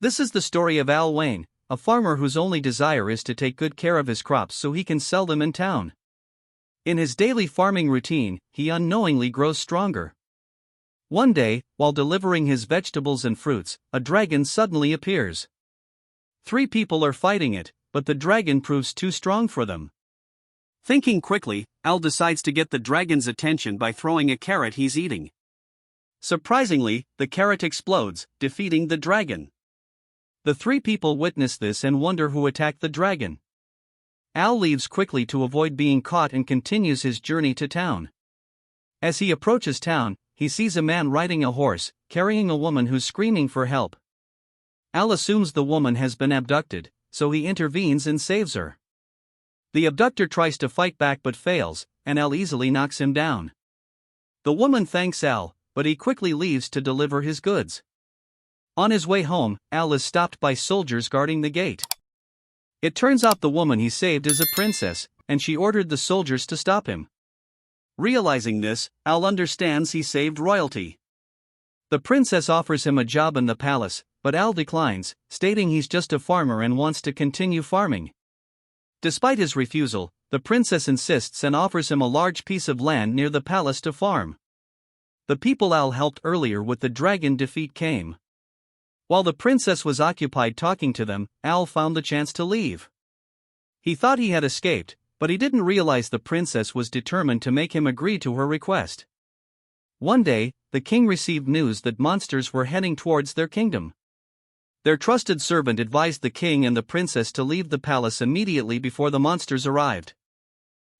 This is the story of Al Wayne, a farmer whose only desire is to take good care of his crops so he can sell them in town. In his daily farming routine, he unknowingly grows stronger. One day, while delivering his vegetables and fruits, a dragon suddenly appears. 3 people are fighting it, but the dragon proves too strong for them. Thinking quickly, Al decides to get the dragon's attention by throwing a carrot he's eating. Surprisingly, the carrot explodes, defeating the dragon. The 3 people witness this and wonder who attacked the dragon. Al leaves quickly to avoid being caught and continues his journey to town. As he approaches town, he sees a man riding a horse, carrying a woman who's screaming for help. Al assumes the woman has been abducted, so he intervenes and saves her. The abductor tries to fight back but fails, and Al easily knocks him down. The woman thanks Al, but he quickly leaves to deliver his goods. On his way home, Al is stopped by soldiers guarding the gate. It turns out the woman he saved is a princess, and she ordered the soldiers to stop him. Realizing this, Al understands he saved royalty. The princess offers him a job in the palace, but Al declines, stating he's just a farmer and wants to continue farming. Despite his refusal, the princess insists and offers him a large piece of land near the palace to farm. The people Al helped earlier with the dragon defeat came. While the princess was occupied talking to them, Al found the chance to leave. He thought he had escaped, but he didn't realize the princess was determined to make him agree to her request. One day, the king received news that monsters were heading towards their kingdom. Their trusted servant advised the king and the princess to leave the palace immediately before the monsters arrived.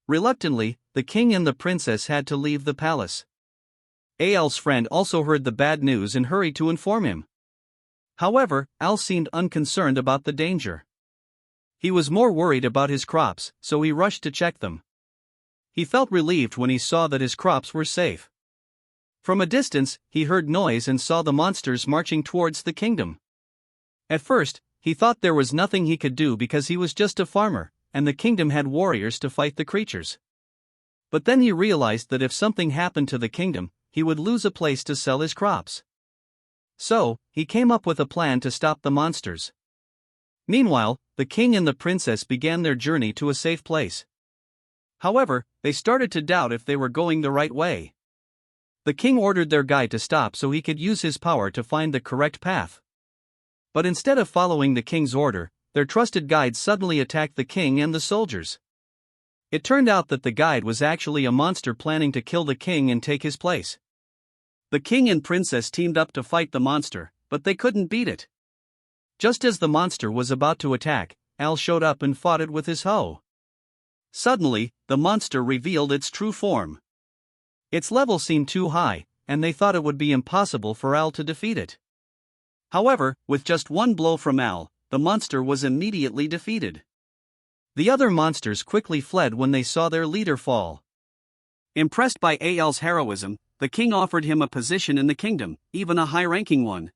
Reluctantly, the king and the princess had to leave the palace. Al's friend also heard the bad news and hurried to inform him. However, Al seemed unconcerned about the danger. He was more worried about his crops, so he rushed to check them. He felt relieved when he saw that his crops were safe. From a distance, he heard noise and saw the monsters marching towards the kingdom. At first, he thought there was nothing he could do because he was just a farmer, and the kingdom had warriors to fight the creatures. But then he realized that if something happened to the kingdom, he would lose a place to sell his crops. So, he came up with a plan to stop the monsters. Meanwhile, the king and the princess began their journey to a safe place. However, they started to doubt if they were going the right way. The king ordered their guide to stop so he could use his power to find the correct path. But instead of following the king's order, their trusted guide suddenly attacked the king and the soldiers. It turned out that the guide was actually a monster planning to kill the king and take his place. The king and princess teamed up to fight the monster, but they couldn't beat it. Just as the monster was about to attack, Al showed up and fought it with his hoe. Suddenly, the monster revealed its true form. Its level seemed too high, and they thought it would be impossible for Al to defeat it. However, with just one blow from Al, the monster was immediately defeated. The other monsters quickly fled when they saw their leader fall. Impressed by Al's heroism, the king offered him a position in the kingdom, even a high-ranking one.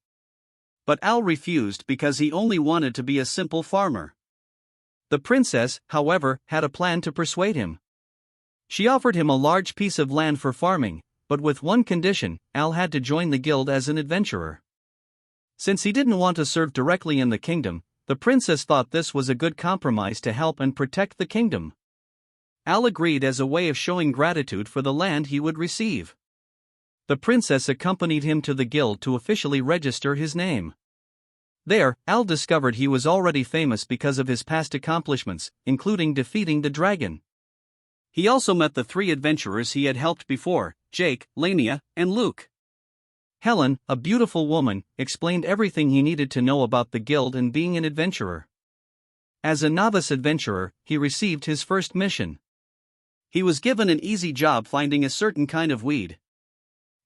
But Al refused because he only wanted to be a simple farmer. The princess, however, had a plan to persuade him. She offered him a large piece of land for farming, but with one condition: Al had to join the guild as an adventurer. Since he didn't want to serve directly in the kingdom, the princess thought this was a good compromise to help and protect the kingdom. Al agreed as a way of showing gratitude for the land he would receive. The princess accompanied him to the guild to officially register his name. There, Al discovered he was already famous because of his past accomplishments, including defeating the dragon. He also met the 3 adventurers he had helped before: Jake, Lania, and Luke. Helen, a beautiful woman, explained everything he needed to know about the guild and being an adventurer. As a novice adventurer, he received his first mission. He was given an easy job finding a certain kind of weed.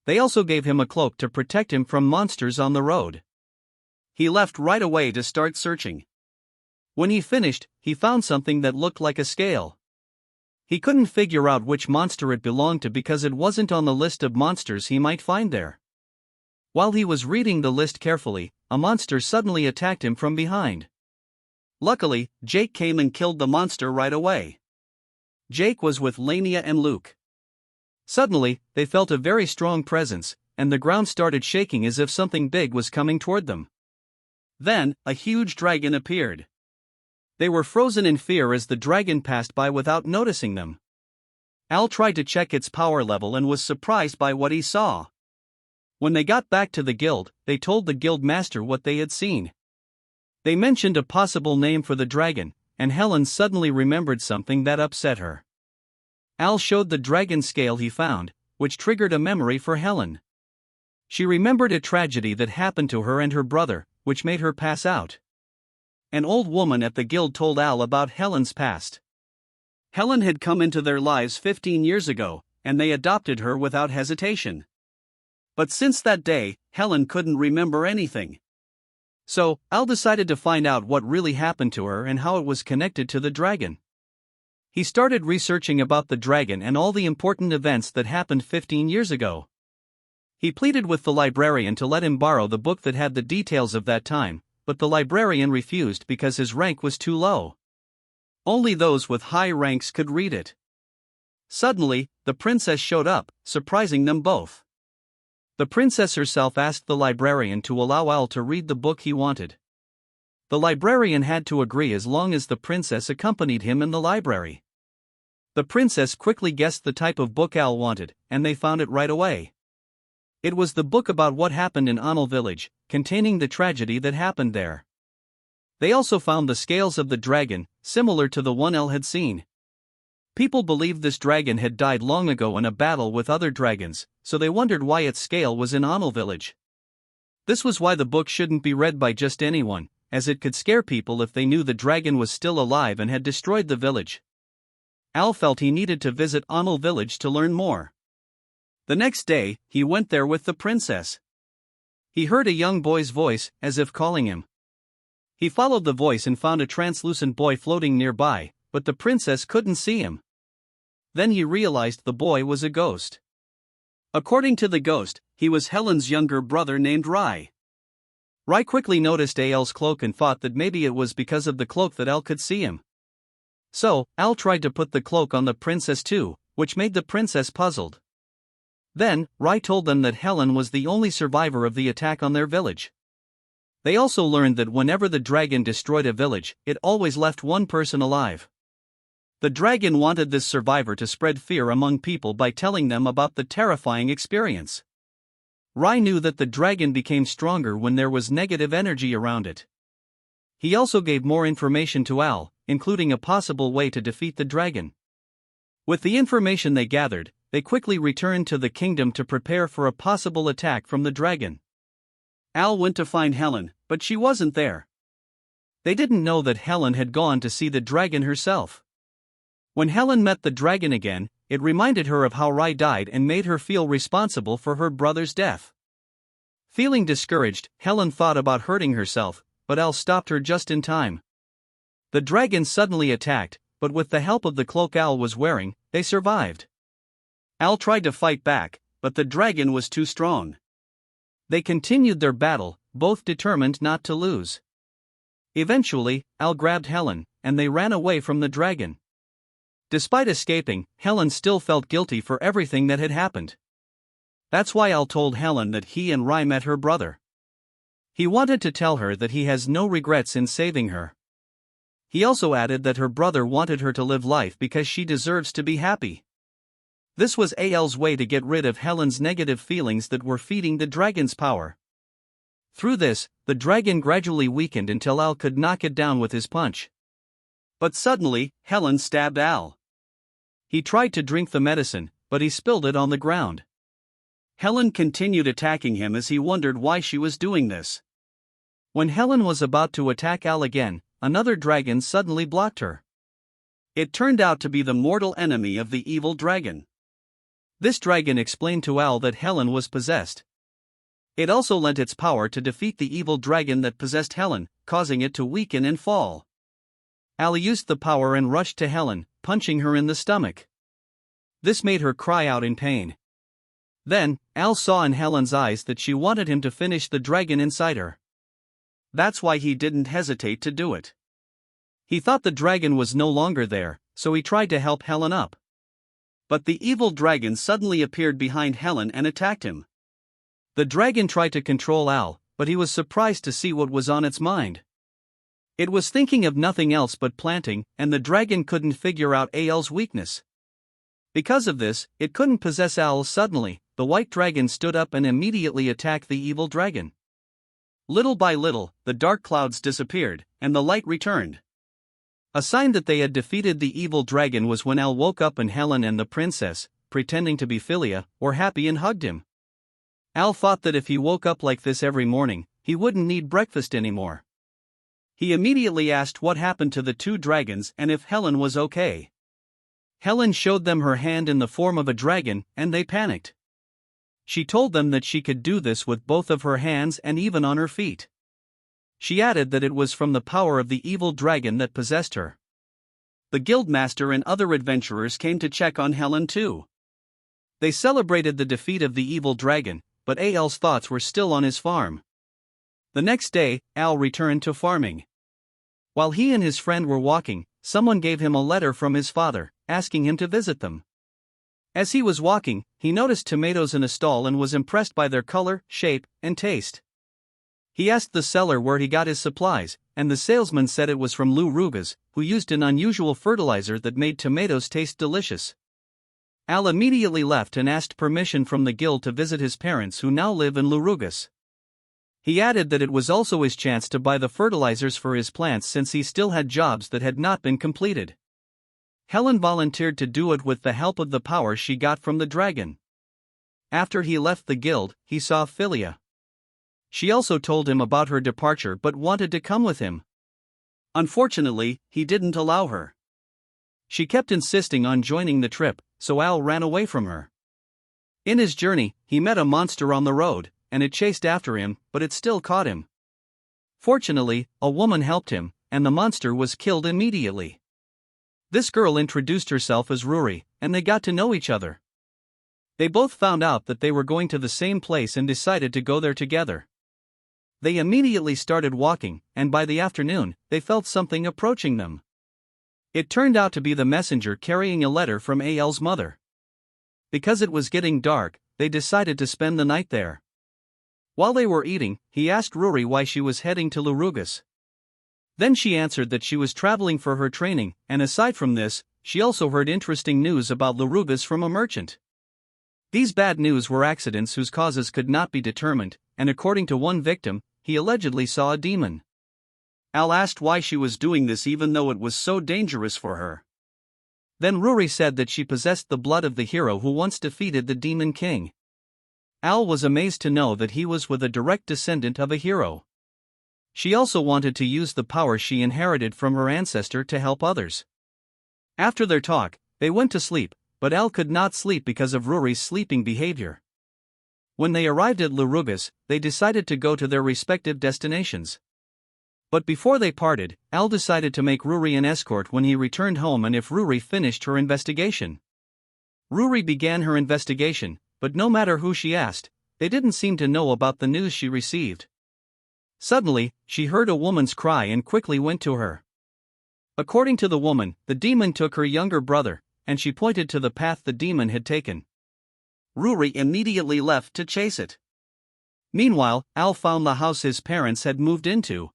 They also gave him a cloak to protect him from monsters on the road. He left right away to start searching. When he finished, he found something that looked like a scale. He couldn't figure out which monster it belonged to because it wasn't on the list of monsters he might find there. While he was reading the list carefully, a monster suddenly attacked him from behind. Luckily, Jake came and killed the monster right away. Jake was with Lania and Luke. Suddenly, they felt a very strong presence, and the ground started shaking as if something big was coming toward them. Then, a huge dragon appeared. They were frozen in fear as the dragon passed by without noticing them. Al tried to check its power level and was surprised by what he saw. When they got back to the guild, they told the guild master what they had seen. They mentioned a possible name for the dragon, and Helen suddenly remembered something that upset her. Al showed the dragon scale he found, which triggered a memory for Helen. She remembered a tragedy that happened to her and her brother, which made her pass out. An old woman at the guild told Al about Helen's past. Helen had come into their lives 15 years ago, and they adopted her without hesitation. But since that day, Helen couldn't remember anything. So, Al decided to find out what really happened to her and how it was connected to the dragon. He started researching about the dragon and all the important events that happened 15 years ago. He pleaded with the librarian to let him borrow the book that had the details of that time, but the librarian refused because his rank was too low. Only those with high ranks could read it. Suddenly, the princess showed up, surprising them both. The princess herself asked the librarian to allow Al to read the book he wanted. The librarian had to agree as long as the princess accompanied him in the library. The princess quickly guessed the type of book Al wanted, and they found it right away. It was the book about what happened in Anil village, containing the tragedy that happened there. They also found the scales of the dragon, similar to the one Al had seen. People believed this dragon had died long ago in a battle with other dragons, so they wondered why its scale was in Anil village. This was why the book shouldn't be read by just anyone, as it could scare people if they knew the dragon was still alive and had destroyed the village. Al felt he needed to visit Anil village to learn more. The next day, he went there with the princess. He heard a young boy's voice, as if calling him. He followed the voice and found a translucent boy floating nearby, but the princess couldn't see him. Then he realized the boy was a ghost. According to the ghost, he was Helen's younger brother named Rai. Rai quickly noticed Al's cloak and thought that maybe it was because of the cloak that Al could see him. So, Al tried to put the cloak on the princess too, which made the princess puzzled. Then, Rai told them that Helen was the only survivor of the attack on their village. They also learned that whenever the dragon destroyed a village, it always left one person alive. The dragon wanted this survivor to spread fear among people by telling them about the terrifying experience. Rai knew that the dragon became stronger when there was negative energy around it. He also gave more information to Al, including a possible way to defeat the dragon. With the information they gathered, they quickly returned to the kingdom to prepare for a possible attack from the dragon. Al went to find Helen, but she wasn't there. They didn't know that Helen had gone to see the dragon herself. When Helen met the dragon again, it reminded her of how Rai died and made her feel responsible for her brother's death. Feeling discouraged, Helen thought about hurting herself, but Al stopped her just in time. The dragon suddenly attacked, but with the help of the cloak Al was wearing, they survived. Al tried to fight back, but the dragon was too strong. They continued their battle, both determined not to lose. Eventually, Al grabbed Helen, and they ran away from the dragon. Despite escaping, Helen still felt guilty for everything that had happened. That's why Al told Helen that he and Rai met her brother. He wanted to tell her that he has no regrets in saving her. He also added that her brother wanted her to live life because she deserves to be happy. This was Al's way to get rid of Helen's negative feelings that were feeding the dragon's power. Through this, the dragon gradually weakened until Al could knock it down with his punch. But suddenly, Helen stabbed Al. He tried to drink the medicine, but he spilled it on the ground. Helen continued attacking him as he wondered why she was doing this. When Helen was about to attack Al again, another dragon suddenly blocked her. It turned out to be the mortal enemy of the evil dragon. This dragon explained to Al that Helen was possessed. It also lent its power to defeat the evil dragon that possessed Helen, causing it to weaken and fall. Al used the power and rushed to Helen, punching her in the stomach. This made her cry out in pain. Then, Al saw in Helen's eyes that she wanted him to finish the dragon inside her. That's why he didn't hesitate to do it. He thought the dragon was no longer there, so he tried to help Helen up. But the evil dragon suddenly appeared behind Helen and attacked him. The dragon tried to control Al, but he was surprised to see what was on its mind. It was thinking of nothing else but planting, and the dragon couldn't figure out Al's weakness. Because of this, it couldn't possess Al. Suddenly, the white dragon stood up and immediately attacked the evil dragon. Little by little, the dark clouds disappeared, and the light returned. A sign that they had defeated the evil dragon was when Al woke up and Helen and the princess, pretending to be Philia, were happy and hugged him. Al thought that if he woke up like this every morning, he wouldn't need breakfast anymore. He immediately asked what happened to the two dragons and if Helen was okay. Helen showed them her hand in the form of a dragon, and they panicked. She told them that she could do this with both of her hands and even on her feet. She added that it was from the power of the evil dragon that possessed her. The guildmaster and other adventurers came to check on Helen too. They celebrated the defeat of the evil dragon, but Al's thoughts were still on his farm. The next day, Al returned to farming. While he and his friend were walking, someone gave him a letter from his father, asking him to visit them. As he was walking, he noticed tomatoes in a stall and was impressed by their color, shape, and taste. He asked the seller where he got his supplies, and the salesman said it was from Lou Rugas, who used an unusual fertilizer that made tomatoes taste delicious. Al immediately left and asked permission from the guild to visit his parents who now live in Lou Rugas. He added that it was also his chance to buy the fertilizers for his plants since he still had jobs that had not been completed. Helen volunteered to do it with the help of the power she got from the dragon. After he left the guild, he saw Philia. She also told him about her departure but wanted to come with him. Unfortunately, he didn't allow her. She kept insisting on joining the trip, so Al ran away from her. In his journey, he met a monster on the road, and it chased after him, but it still caught him. Fortunately, a woman helped him, and the monster was killed immediately. This girl introduced herself as Ruri, and they got to know each other. They both found out that they were going to the same place and decided to go there together. They immediately started walking, and by the afternoon, they felt something approaching them. It turned out to be the messenger carrying a letter from Al's mother. Because it was getting dark, they decided to spend the night there. While they were eating, he asked Ruri why she was heading to Lou Rugas. Then she answered that she was traveling for her training, and aside from this, she also heard interesting news about Lou Rugas from a merchant. These bad news were accidents whose causes could not be determined, and according to one victim, he allegedly saw a demon. Al asked why she was doing this even though it was so dangerous for her. Then Ruri said that she possessed the blood of the hero who once defeated the Demon King. Al was amazed to know that he was with a direct descendant of a hero. She also wanted to use the power she inherited from her ancestor to help others. After their talk, they went to sleep, but Al could not sleep because of Ruri's sleeping behavior. When they arrived at Lou Rugas, they decided to go to their respective destinations. But before they parted, Al decided to make Ruri an escort when he returned home and if Ruri finished her investigation. Ruri began her investigation, but no matter who she asked, they didn't seem to know about the news she received. Suddenly, she heard a woman's cry and quickly went to her. According to the woman, the demon took her younger brother, and she pointed to the path the demon had taken. Ruri immediately left to chase it. Meanwhile, Al found the house his parents had moved into.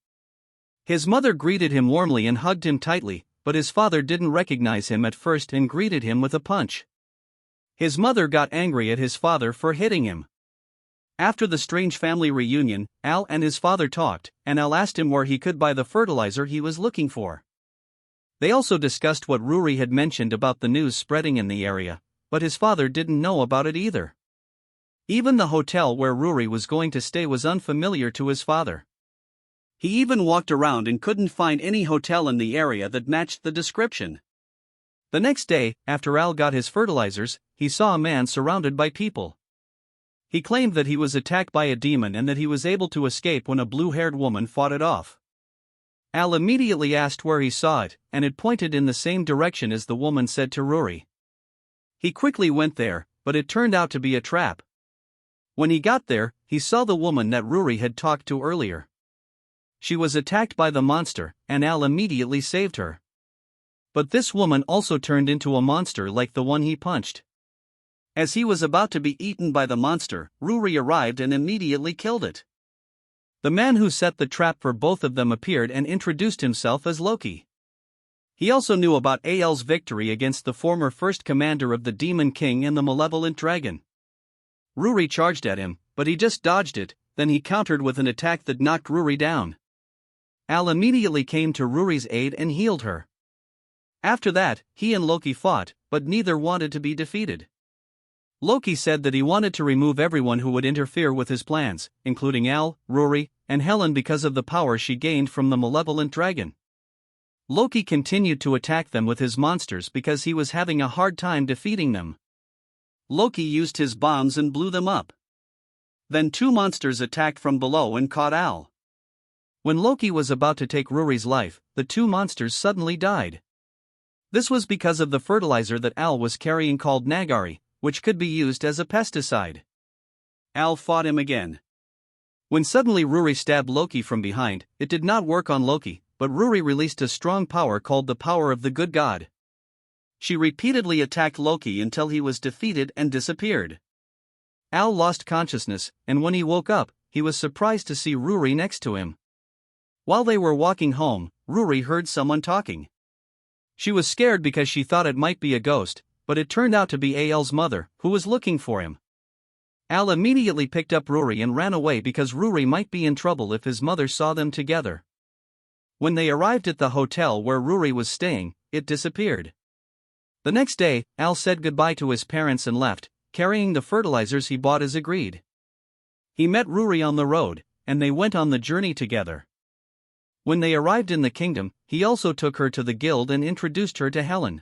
His mother greeted him warmly and hugged him tightly, but his father didn't recognize him at first and greeted him with a punch. His mother got angry at his father for hitting him. After the strange family reunion, Al and his father talked, and Al asked him where he could buy the fertilizer he was looking for. They also discussed what Ruri had mentioned about the news spreading in the area, but his father didn't know about it either. Even the hotel where Ruri was going to stay was unfamiliar to his father. He even walked around and couldn't find any hotel in the area that matched the description. The next day, after Al got his fertilizers, he saw a man surrounded by people. He claimed that he was attacked by a demon and that he was able to escape when a blue-haired woman fought it off. Al immediately asked where he saw it, and it pointed in the same direction as the woman said to Ruri. He quickly went there, but it turned out to be a trap. When he got there, he saw the woman that Ruri had talked to earlier. She was attacked by the monster, and Al immediately saved her. But this woman also turned into a monster like the one he punched. As he was about to be eaten by the monster, Ruri arrived and immediately killed it. The man who set the trap for both of them appeared and introduced himself as Loki. He also knew about Al's victory against the former first commander of the Demon King and the malevolent dragon. Ruri charged at him, but he just dodged it, then he countered with an attack that knocked Ruri down. Al immediately came to Ruri's aid and healed her. After that, he and Loki fought, but neither wanted to be defeated. Loki said that he wanted to remove everyone who would interfere with his plans, including Al, Ruri, and Helen because of the power she gained from the malevolent dragon. Loki continued to attack them with his monsters because he was having a hard time defeating them. Loki used his bombs and blew them up. Then two monsters attacked from below and caught Al. When Loki was about to take Ruri's life, the two monsters suddenly died. This was because of the fertilizer that Al was carrying called Nagari, which could be used as a pesticide. Al fought him again. When suddenly Ruri stabbed Loki from behind, it did not work on Loki, but Ruri released a strong power called the power of the good god. She repeatedly attacked Loki until he was defeated and disappeared. Al lost consciousness, and when he woke up, he was surprised to see Ruri next to him. While they were walking home, Ruri heard someone talking. She was scared because she thought it might be a ghost, but it turned out to be Al's mother, who was looking for him. Al immediately picked up Ruri and ran away because Ruri might be in trouble if his mother saw them together. When they arrived at the hotel where Ruri was staying, it disappeared. The next day, Al said goodbye to his parents and left, carrying the fertilizers he bought as agreed. He met Ruri on the road, and they went on the journey together. When they arrived in the kingdom, he also took her to the guild and introduced her to Helen.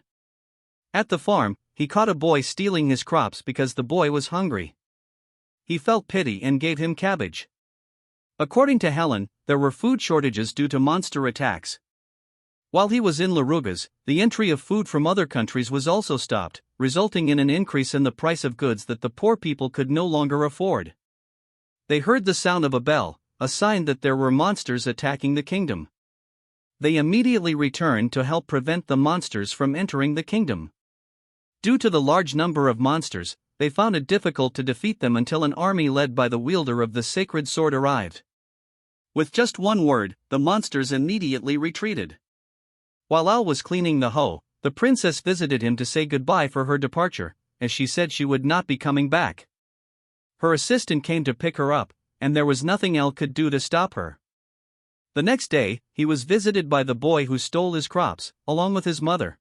At the farm, he caught a boy stealing his crops because the boy was hungry. He felt pity and gave him cabbage. According to Helen, there were food shortages due to monster attacks. While he was in Larugas, the entry of food from other countries was also stopped, resulting in an increase in the price of goods that the poor people could no longer afford. They heard the sound of a bell, a sign that there were monsters attacking the kingdom. They immediately returned to help prevent the monsters from entering the kingdom. Due to the large number of monsters, they found it difficult to defeat them until an army led by the wielder of the sacred sword arrived. With just one word, the monsters immediately retreated. While Al was cleaning the hoe, the princess visited him to say goodbye for her departure, as she said she would not be coming back. Her assistant came to pick her up, and there was nothing Al could do to stop her. The next day, he was visited by the boy who stole his crops, along with his mother.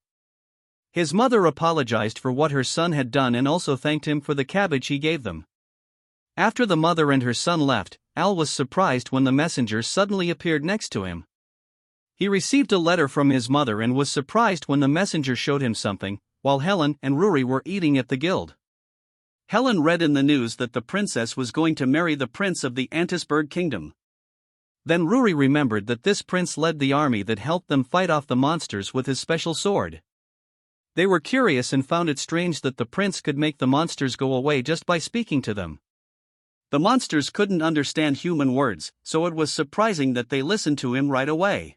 His mother apologized for what her son had done and also thanked him for the cabbage he gave them. After the mother and her son left, Al was surprised when the messenger suddenly appeared next to him. He received a letter from his mother and was surprised when the messenger showed him something, while Helen and Ruri were eating at the guild. Helen read in the news that the princess was going to marry the prince of the Antisberg kingdom. Then Ruri remembered that this prince led the army that helped them fight off the monsters with his special sword. They were curious and found it strange that the prince could make the monsters go away just by speaking to them. The monsters couldn't understand human words, so it was surprising that they listened to him right away.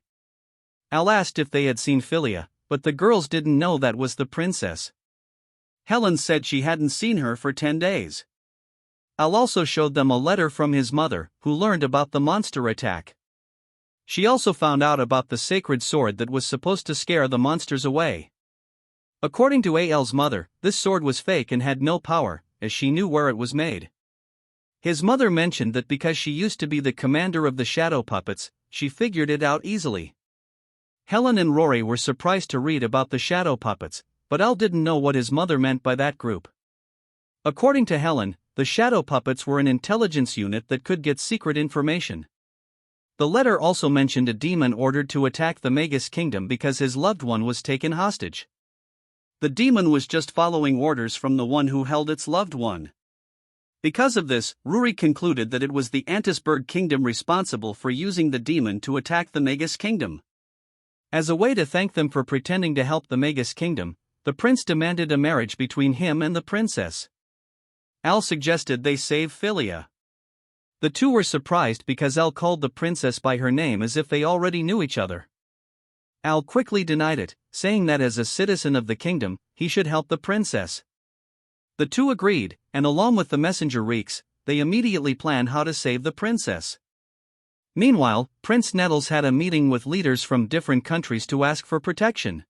Al asked if they had seen Philia, but the girls didn't know that was the princess. Helen said she hadn't seen her for 10 days. Al also showed them a letter from his mother, who learned about the monster attack. She also found out about the sacred sword that was supposed to scare the monsters away. According to Al's mother, this sword was fake and had no power, as she knew where it was made. His mother mentioned that because she used to be the commander of the shadow puppets, she figured it out easily. Helen and Rory were surprised to read about the shadow puppets, but Al didn't know what his mother meant by that group. According to Helen, the shadow puppets were an intelligence unit that could get secret information. The letter also mentioned a demon ordered to attack the Magus kingdom because his loved one was taken hostage. The demon was just following orders from the one who held its loved one. Because of this, Ruri concluded that it was the Antisberg kingdom responsible for using the demon to attack the Magus kingdom. As a way to thank them for pretending to help the Magus kingdom, the prince demanded a marriage between him and the princess. Al suggested they save Philia. The two were surprised because Al called the princess by her name as if they already knew each other. Al quickly denied it, saying that as a citizen of the kingdom, he should help the princess. The two agreed, and along with the messenger Reeks, they immediately planned how to save the princess. Meanwhile, Prince Nettles had a meeting with leaders from different countries to ask for protection.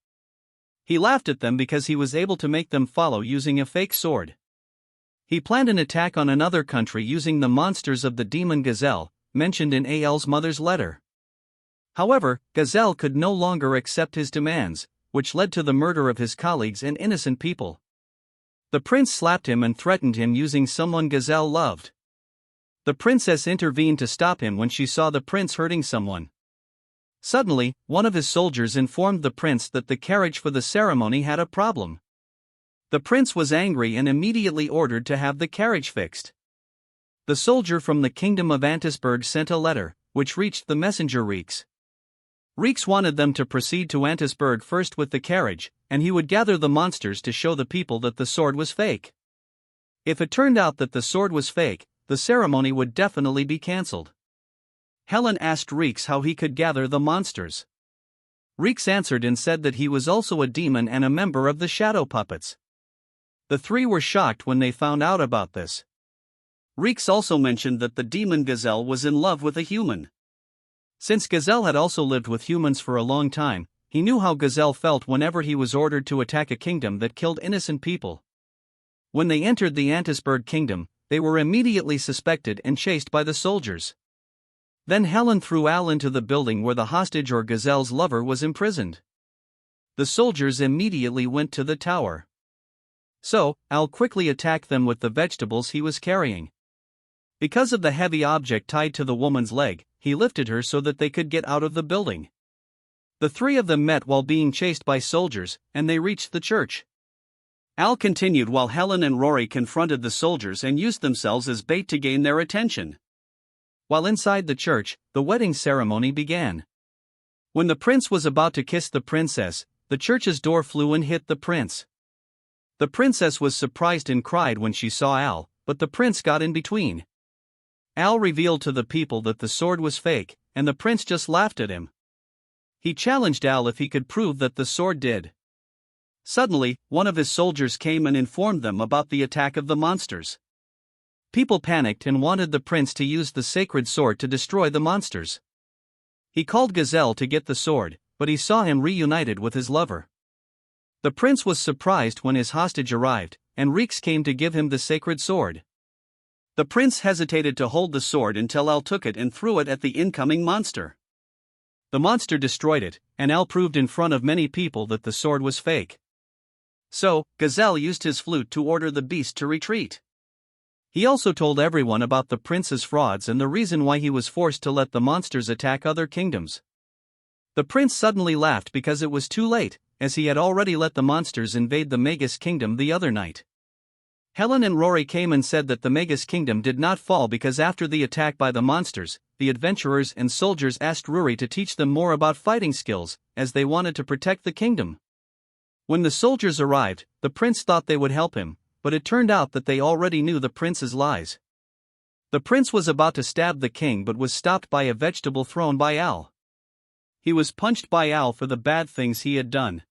He laughed at them because he was able to make them follow using a fake sword. He planned an attack on another country using the monsters of the demon Gazelle, mentioned in Al's mother's letter. However, Gazelle could no longer accept his demands, which led to the murder of his colleagues and innocent people. The prince slapped him and threatened him using someone Gazelle loved. The princess intervened to stop him when she saw the prince hurting someone. Suddenly, one of his soldiers informed the prince that the carriage for the ceremony had a problem. The prince was angry and immediately ordered to have the carriage fixed. The soldier from the kingdom of Antisburg sent a letter, which reached the messenger Reeks. Reeks wanted them to proceed to Antisburg first with the carriage, and he would gather the monsters to show the people that the sword was fake. If it turned out that the sword was fake, the ceremony would definitely be cancelled. Helen asked Reeks how he could gather the monsters. Reeks answered and said that he was also a demon and a member of the shadow puppets. The three were shocked when they found out about this. Reeks also mentioned that the demon Gazelle was in love with a human. Since Gazelle had also lived with humans for a long time, he knew how Gazelle felt whenever he was ordered to attack a kingdom that killed innocent people. When they entered the Antisburg kingdom, they were immediately suspected and chased by the soldiers. Then Helen threw Al into the building where the hostage or Gazelle's lover was imprisoned. The soldiers immediately went to the tower. So, Al quickly attacked them with the vegetables he was carrying. Because of the heavy object tied to the woman's leg, he lifted her so that they could get out of the building. The three of them met while being chased by soldiers, and they reached the church. Al continued while Helen and Rory confronted the soldiers and used themselves as bait to gain their attention. While inside the church, the wedding ceremony began. When the prince was about to kiss the princess, the church's door flew and hit the prince. The princess was surprised and cried when she saw Al, but the prince got in between. Al revealed to the people that the sword was fake, and the prince just laughed at him. He challenged Al if he could prove that the sword did. Suddenly, one of his soldiers came and informed them about the attack of the monsters. People panicked and wanted the prince to use the sacred sword to destroy the monsters. He called Gazelle to get the sword, but he saw him reunited with his lover. The prince was surprised when his hostage arrived, and Reeks came to give him the sacred sword. The prince hesitated to hold the sword until Al took it and threw it at the incoming monster. The monster destroyed it, and Al proved in front of many people that the sword was fake. So, Gazelle used his flute to order the beast to retreat. He also told everyone about the prince's frauds and the reason why he was forced to let the monsters attack other kingdoms. The prince suddenly laughed because it was too late, as he had already let the monsters invade the Magus kingdom the other night. Helen and Rory came and said that the Magus kingdom did not fall because after the attack by the monsters, the adventurers and soldiers asked Rory to teach them more about fighting skills, as they wanted to protect the kingdom. When the soldiers arrived, the prince thought they would help him, but it turned out that they already knew the prince's lies. The prince was about to stab the king but was stopped by a vegetable thrown by Al. He was punched by Al for the bad things he had done.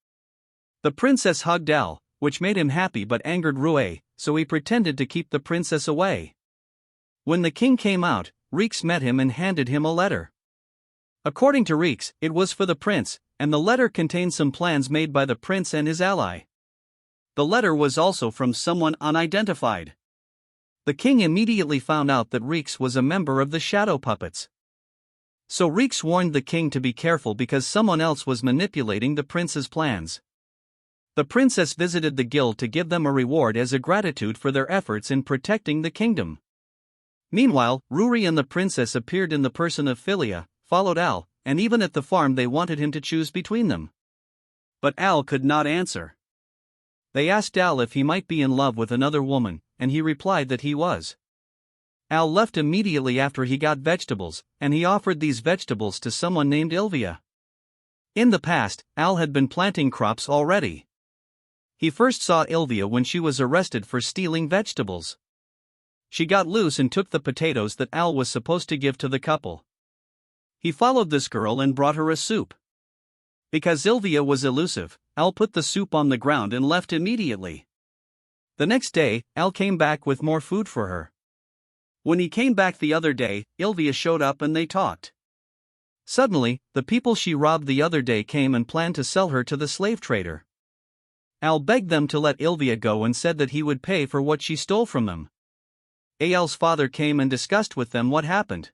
The princess hugged Al, which made him happy but angered Rue, so he pretended to keep the princess away. When the king came out, Reeks met him and handed him a letter. According to Reeks, it was for the prince, and the letter contained some plans made by the prince and his ally. The letter was also from someone unidentified. The king immediately found out that Reeks was a member of the shadow puppets. So Reeks warned the king to be careful because someone else was manipulating the prince's plans. The princess visited the guild to give them a reward as a gratitude for their efforts in protecting the kingdom. Meanwhile, Ruri and the princess appeared in the person of Philia, followed Al, and even at the farm they wanted him to choose between them. But Al could not answer. They asked Al if he might be in love with another woman, and he replied that he was. Al left immediately after he got vegetables, and he offered these vegetables to someone named Ilvia. In the past, Al had been planting crops already. He first saw Ilvia when she was arrested for stealing vegetables. She got loose and took the potatoes that Al was supposed to give to the couple. He followed this girl and brought her a soup. Because Ilvia was elusive, Al put the soup on the ground and left immediately. The next day, Al came back with more food for her. When he came back the other day, Ilvia showed up and they talked. Suddenly, the people she robbed the other day came and planned to sell her to the slave trader. Al begged them to let Ilvia go and said that he would pay for what she stole from them. Al's father came and discussed with them what happened.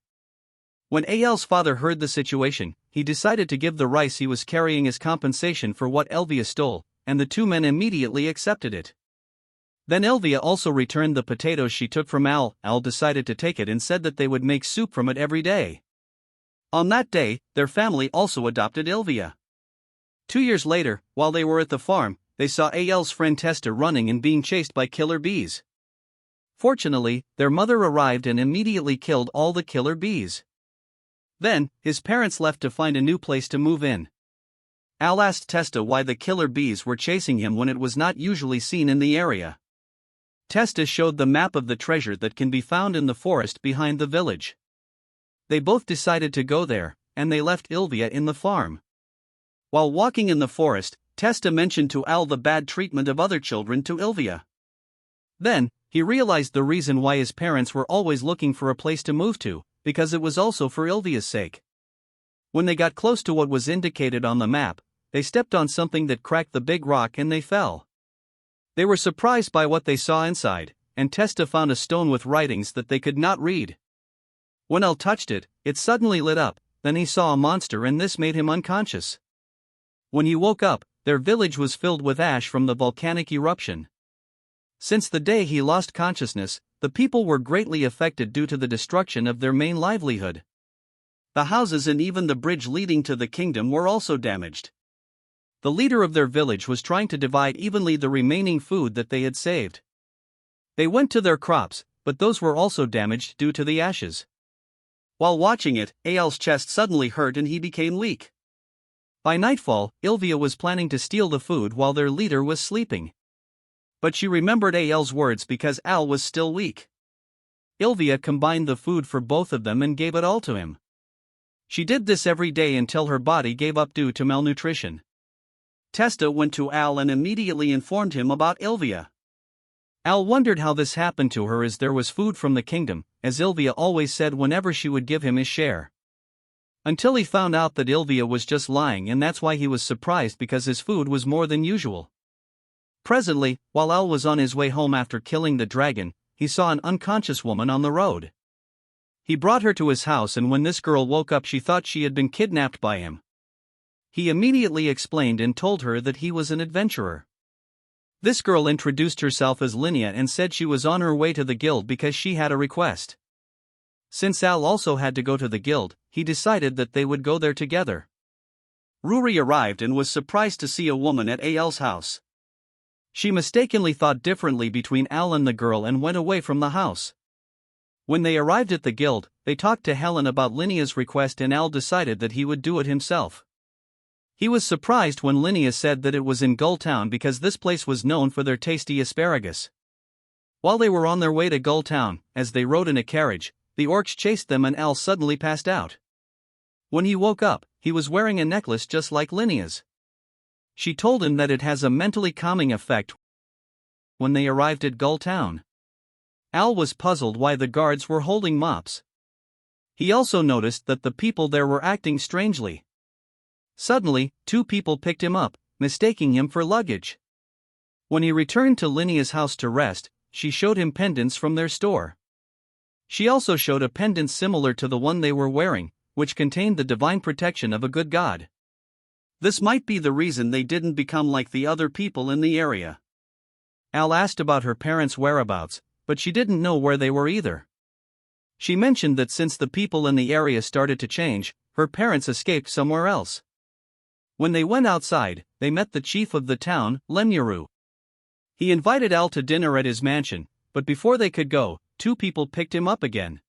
When Al's father heard the situation, he decided to give the rice he was carrying as compensation for what Ilvia stole, and the two men immediately accepted it. Then Ilvia also returned the potatoes she took from Al. Al decided to take it and said that they would make soup from it every day. On that day, their family also adopted Ilvia. 2 years later, while they were at the farm, they saw Al's friend Testa running and being chased by killer bees. Fortunately, their mother arrived and immediately killed all the killer bees. Then, his parents left to find a new place to move in. Al asked Testa why the killer bees were chasing him when it was not usually seen in the area. Testa showed the map of the treasure that can be found in the forest behind the village. They both decided to go there, and they left Ilvia in the farm. While walking in the forest, Testa mentioned to Al the bad treatment of other children to Ilvia. Then, he realized the reason why his parents were always looking for a place to move to, because it was also for Ilvia's sake. When they got close to what was indicated on the map, they stepped on something that cracked the big rock and they fell. They were surprised by what they saw inside, and Testa found a stone with writings that they could not read. When Al touched it, it suddenly lit up, then he saw a monster and this made him unconscious. When he woke up, their village was filled with ash from the volcanic eruption. Since the day he lost consciousness, the people were greatly affected due to the destruction of their main livelihood. The houses and even the bridge leading to the kingdom were also damaged. The leader of their village was trying to divide evenly the remaining food that they had saved. They went to their crops, but those were also damaged due to the ashes. While watching it, Al's chest suddenly hurt and he became weak. By nightfall, Ilvia was planning to steal the food while their leader was sleeping. But she remembered Al's words because Al was still weak. Ilvia combined the food for both of them and gave it all to him. She did this every day until her body gave up due to malnutrition. Testa went to Al and immediately informed him about Ilvia. Al wondered how this happened to her as there was food from the kingdom, as Ilvia always said whenever she would give him his share. Until he found out that Ilvia was just lying, and that's why he was surprised because his food was more than usual. Presently, while Al was on his way home after killing the dragon, he saw an unconscious woman on the road. He brought her to his house, and when this girl woke up she thought she had been kidnapped by him. He immediately explained and told her that he was an adventurer. This girl introduced herself as Linnea and said she was on her way to the guild because she had a request. Since Al also had to go to the guild, he decided that they would go there together. Ruri arrived and was surprised to see a woman at Al's house. She mistakenly thought differently between Al and the girl and went away from the house. When they arrived at the guild, they talked to Helen about Linnea's request and Al decided that he would do it himself. He was surprised when Linnea said that it was in Gull Town because this place was known for their tasty asparagus. While they were on their way to Gull Town, as they rode in a carriage, the orcs chased them and Al suddenly passed out. When he woke up, he was wearing a necklace just like Linnea's. She told him that it has a mentally calming effect. When they arrived at Gull Town, Al was puzzled why the guards were holding mops. He also noticed that the people there were acting strangely. Suddenly, two people picked him up, mistaking him for luggage. When he returned to Linnea's house to rest, she showed him pendants from their store. She also showed a pendant similar to the one they were wearing, which contained the divine protection of a good god. This might be the reason they didn't become like the other people in the area. Al asked about her parents' whereabouts, but she didn't know where they were either. She mentioned that since the people in the area started to change, her parents escaped somewhere else. When they went outside, they met the chief of the town, Lemuru. He invited Al to dinner at his mansion, but before they could go, two people picked him up again.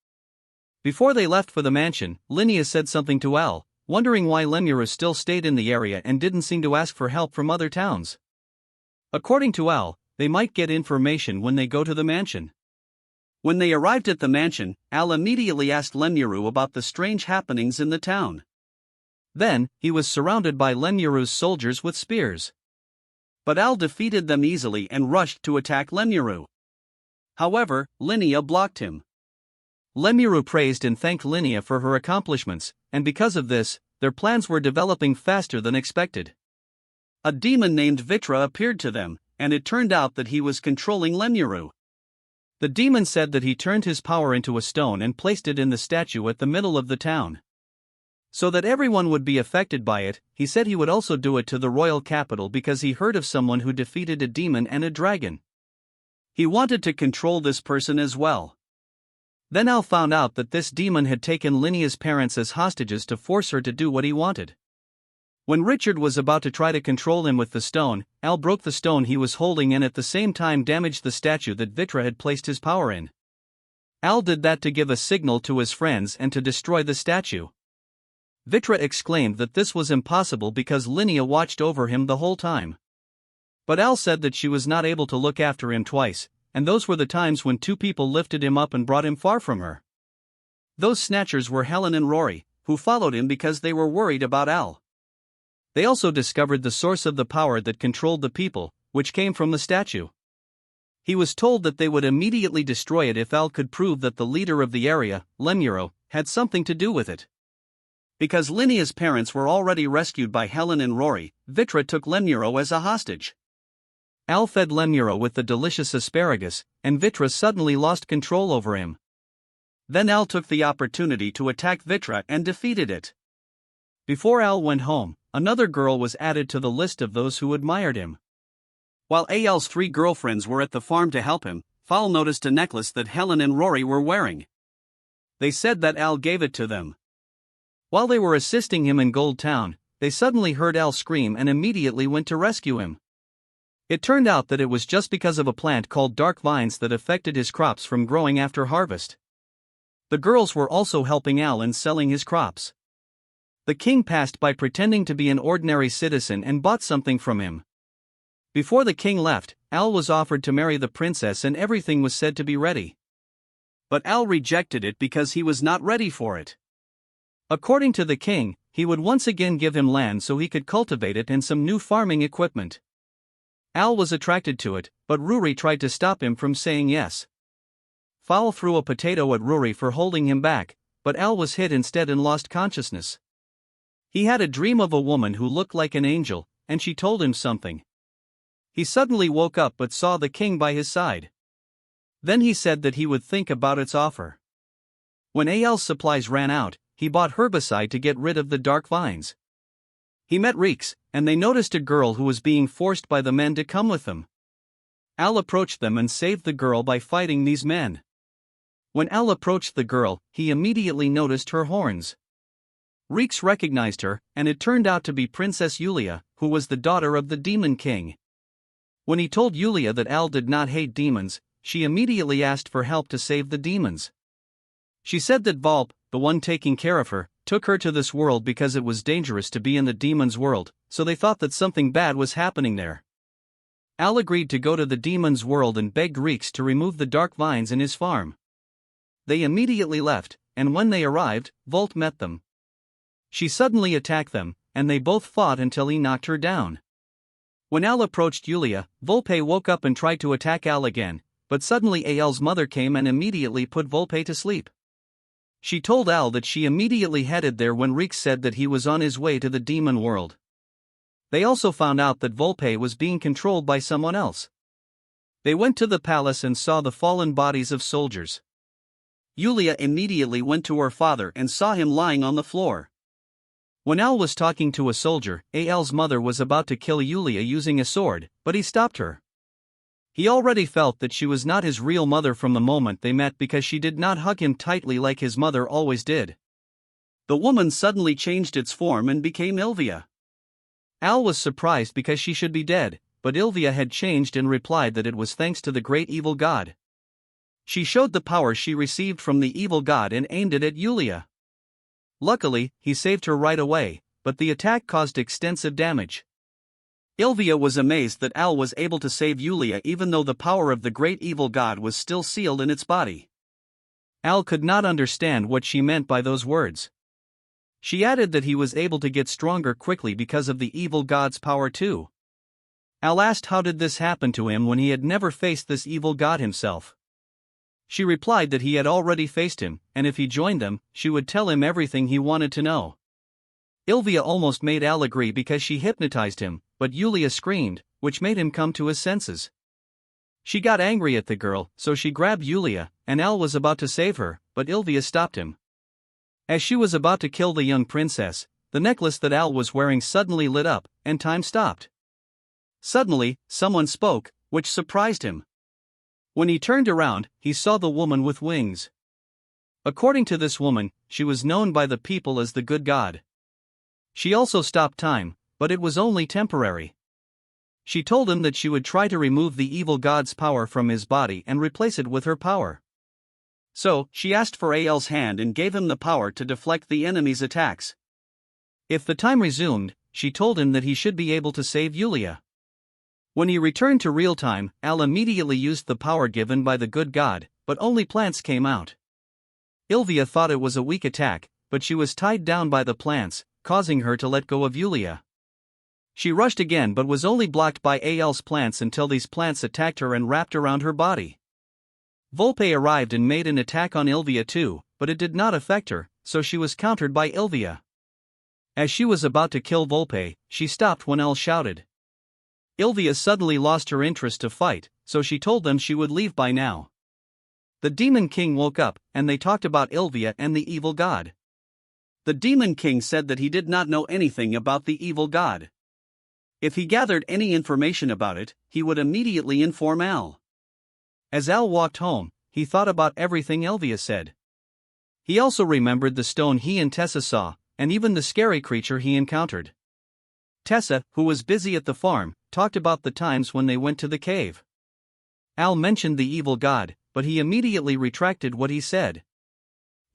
Before they left for the mansion, Linnea said something to Al, wondering why Lemuru still stayed in the area and didn't seem to ask for help from other towns. According to Al, they might get information when they go to the mansion. When they arrived at the mansion, Al immediately asked Lemuru about the strange happenings in the town. Then, he was surrounded by Lemuru's soldiers with spears. But Al defeated them easily and rushed to attack Lemuru. However, Linnea blocked him. Lemuru praised and thanked Linnea for her accomplishments, and because of this, their plans were developing faster than expected. A demon named Vitra appeared to them, and it turned out that he was controlling Lemuru. The demon said that he turned his power into a stone and placed it in the statue at the middle of the town. So that everyone would be affected by it, he said he would also do it to the royal capital because he heard of someone who defeated a demon and a dragon. He wanted to control this person as well. Then Al found out that this demon had taken Linia's parents as hostages to force her to do what he wanted. When Richard was about to try to control him with the stone, Al broke the stone he was holding and at the same time damaged the statue that Vitra had placed his power in. Al did that to give a signal to his friends and to destroy the statue. Vitra exclaimed that this was impossible because Linia watched over him the whole time. But Al said that she was not able to look after him twice, and those were the times when two people lifted him up and brought him far from her. Those snatchers were Helen and Rory, who followed him because they were worried about Al. They also discovered the source of the power that controlled the people, which came from the statue. He was told that they would immediately destroy it if Al could prove that the leader of the area, Lemuro, had something to do with it. Because Linia's parents were already rescued by Helen and Rory, Vitra took Lemuro as a hostage. Al fed Lemuro with the delicious asparagus, and Vitra suddenly lost control over him. Then Al took the opportunity to attack Vitra and defeated it. Before Al went home, another girl was added to the list of those who admired him. While Al's 3 girlfriends were at the farm to help him, Fal noticed a necklace that Helen and Rory were wearing. They said that Al gave it to them. While they were assisting him in Gold Town, they suddenly heard Al scream and immediately went to rescue him. It turned out that it was just because of a plant called dark vines that affected his crops from growing after harvest. The girls were also helping Al in selling his crops. The king passed by pretending to be an ordinary citizen and bought something from him. Before the king left, Al was offered to marry the princess and everything was said to be ready. But Al rejected it because he was not ready for it. According to the king, he would once again give him land so he could cultivate it and some new farming equipment. Al was attracted to it, but Ruri tried to stop him from saying yes. Fal threw a potato at Ruri for holding him back, but Al was hit instead and lost consciousness. He had a dream of a woman who looked like an angel, and she told him something. He suddenly woke up but saw the king by his side. Then he said that he would think about its offer. When Al's supplies ran out, he bought herbicide to get rid of the dark vines. He met Reeks, and they noticed a girl who was being forced by the men to come with them. Al approached them and saved the girl by fighting these men. When Al approached the girl, he immediately noticed her horns. Reeks recognized her, and it turned out to be Princess Yulia, who was the daughter of the Demon King. When he told Yulia that Al did not hate demons, she immediately asked for help to save the demons. She said that Volp, the one taking care of her, took her to this world because it was dangerous to be in the demons' world, so they thought that something bad was happening there. Al agreed to go to the demons' world and begged Reeks to remove the dark vines in his farm. They immediately left, and when they arrived, Volt met them. She suddenly attacked them, and they both fought until he knocked her down. When Al approached Yulia, Volpe woke up and tried to attack Al again, but suddenly Al's mother came and immediately put Volpe to sleep. She told Al that she immediately headed there when Reeks said that he was on his way to the demon world. They also found out that Volpe was being controlled by someone else. They went to the palace and saw the fallen bodies of soldiers. Yulia immediately went to her father and saw him lying on the floor. When Al was talking to a soldier, Al's mother was about to kill Yulia using a sword, but he stopped her. He already felt that she was not his real mother from the moment they met because she did not hug him tightly like his mother always did. The woman suddenly changed its form and became Ilvia. Al was surprised because she should be dead, but Ilvia had changed and replied that it was thanks to the great evil god. She showed the power she received from the evil god and aimed it at Yulia. Luckily, he saved her right away, but the attack caused extensive damage. Ilvia was amazed that Al was able to save Yulia even though the power of the great evil god was still sealed in its body. Al could not understand what she meant by those words. She added that he was able to get stronger quickly because of the evil god's power too. Al asked how did this happen to him when he had never faced this evil god himself. She replied that he had already faced him, and if he joined them, she would tell him everything he wanted to know. Ilvia almost made Al agree because she hypnotized him, but Yulia screamed, which made him come to his senses. She got angry at the girl, so she grabbed Yulia, and Al was about to save her, but Ilvia stopped him. As she was about to kill the young princess, the necklace that Al was wearing suddenly lit up, and time stopped. Suddenly, someone spoke, which surprised him. When he turned around, he saw the woman with wings. According to this woman, she was known by the people as the good god. She also stopped time, but it was only temporary. She told him that she would try to remove the evil god's power from his body and replace it with her power. So, she asked for Al's hand and gave him the power to deflect the enemy's attacks. If the time resumed, she told him that he should be able to save Yulia. When he returned to real time, Al immediately used the power given by the good god, but only plants came out. Ilvia thought it was a weak attack, but she was tied down by the plants, causing her to let go of Yulia. She rushed again but was only blocked by Al's plants until these plants attacked her and wrapped around her body. Volpe arrived and made an attack on Ilvia too, but it did not affect her, so she was countered by Ilvia. As she was about to kill Volpe, she stopped when Al shouted. Ilvia suddenly lost her interest to fight, so she told them she would leave by now. The Demon King woke up, and they talked about Ilvia and the evil god. The Demon King said that he did not know anything about the evil god. If he gathered any information about it, he would immediately inform Al. As Al walked home, he thought about everything Ilvia said. He also remembered the stone he and Tessa saw, and even the scary creature he encountered. Tessa, who was busy at the farm, talked about the times when they went to the cave. Al mentioned the evil god, but he immediately retracted what he said.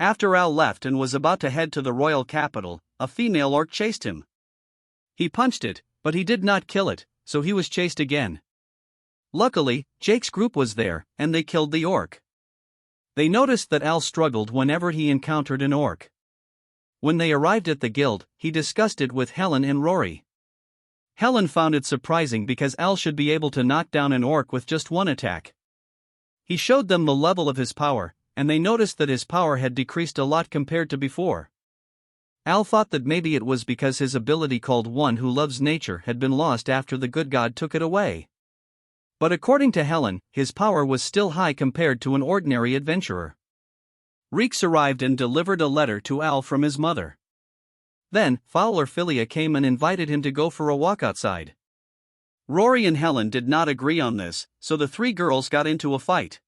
After Al left and was about to head to the royal capital, a female orc chased him. He punched it, but he did not kill it, so he was chased again. Luckily, Jake's group was there, and they killed the orc. They noticed that Al struggled whenever he encountered an orc. When they arrived at the guild, he discussed it with Helen and Rory. Helen found it surprising because Al should be able to knock down an orc with just one attack. He showed them the level of his power, and they noticed that his power had decreased a lot compared to before. Al thought that maybe it was because his ability called One Who Loves Nature had been lost after the good god took it away. But according to Helen, his power was still high compared to an ordinary adventurer. Reeks arrived and delivered a letter to Al from his mother. Then, Fowler Philia came and invited him to go for a walk outside. Rory and Helen did not agree on this, so the three girls got into a fight.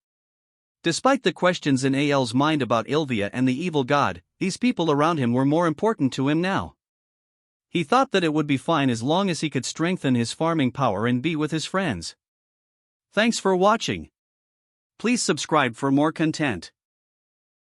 Despite the questions in Al's mind about Ilvia and the evil god, these people around him were more important to him now. He thought that it would be fine as long as he could strengthen his farming power and be with his friends. Thanks for watching. Please subscribe for more content.